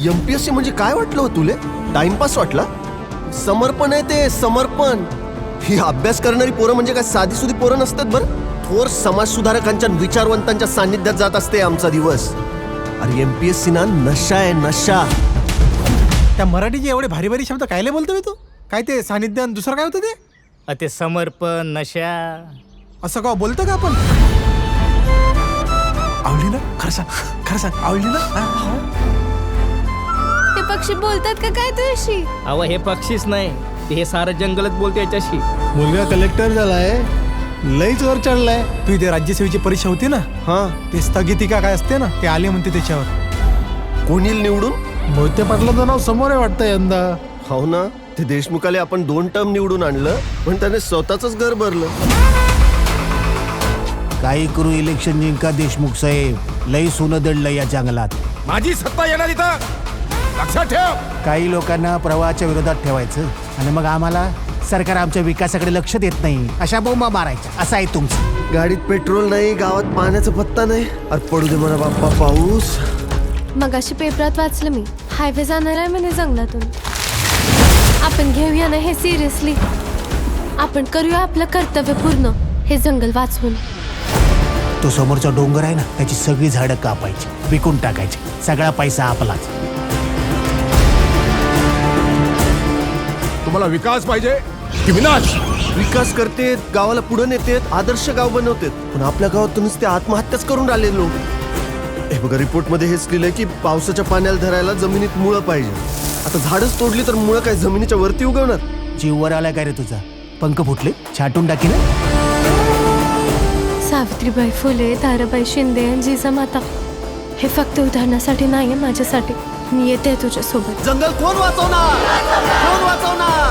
MPSC म्हणजे काय वाटलं हो तुले? टाइमपास वाटला? समर्पण आहे ते, समर्पण. ही अभ्यास करणारी पोरं म्हणजे काय साधी सुधी पोरं नसतात बरं. थोर समाज सुधारकांच्या विचारवंतांच्या सान्निध्यात जात असते आमचा दिवस. अरे एमपीएससी ना नशा आहे, नशा. त्या मराठीचे एवढे भारी भारी शब्द कायले बोलतोय तू? काय ते सानिध्य आणि दुसरं काय होतं ते? ते समर्पण, नशा. असं का बोलतो का आपण? आवडली ना? खरं सांग आवडली ना? ते पक्षी बोलतात का काय तुझ्याशी? अव हे पक्षीच नाही, हे सारं जंगलच बोलते याच्याशी. मुलगा कलेक्टर झालाय, लईच वर चढलाय. तू ते राज्यसेवेची परीक्षा होती ना, हा, ते स्थगितिका काय असते ना, ते आले म्हणते त्याच्यावर. कोण येईल निवडून? मोहिते पाटलाचं नाव समोर आहे वाटतं यंदा. हो ना, ते देशमुखाले आपण 2 टर्म निवडून आणलं पण त्याने स्वतःच घर भरलं. काही करू इलेक्शन जिंका देशमुख साहेब, लई सोनं दडलं या जंगलात. माझी सत्ता येणार इथं, लक्षात ठेव. काही लोकांना प्रवाहाच्या विरोधात ठेवायचं आणि मग आम्हाला सरकार आमच्या विकासाकडे लक्ष देत नाही अशा बोंबा मारायच्या. असं आहे तुमचं. गाडीत पेट्रोल नाही, गावात पाण्याचा पत्ता नाही. अरे पडू दे मला बाप्पा पाऊस. मग अशी पेपरात वाचलं मी, हायवे जाणार आहे म्हणे जंगलातून. आपण घेऊया ना हे सिरियसली. आपण करूया आपलं कर्तव्य पूर्ण, हे जंगल वाचवून. तो समोरचा डोंगर आहे ना, त्याची सगळी झाडं कापायची, विकून टाकायची, सगळा पैसा आपलाच. तुम्हाला विकास पाहिजे की विनाश? विकास करतेत, गावाला पुढे नेतेत, आदर्श गाव बनवतेत. पण आपल्या गावातूनच ते आत्महत्याच करून राहिले लोक. हे बघा, रिपोर्ट मध्ये हेच लिहिलंय की पावसाच्या पाण्याला धरायला जमिनीत मुळं पाहिजे. आता झाडच तोडली तर मुळं काय जमिनीच्या वरती उगवणार? जीव वर आलाय काय रे तुझा? पंख फुटले, छाटून टाकी ना. सावित्रीबाई फुले, ताराबाई शिंदे आणि जिजामाता हे फक्त उदाहरणासाठी नाहीये, माझ्यासाठी. मी येते तुझ्या सोबत. जंगल कोण वाचवणार? कोण वाचवणार?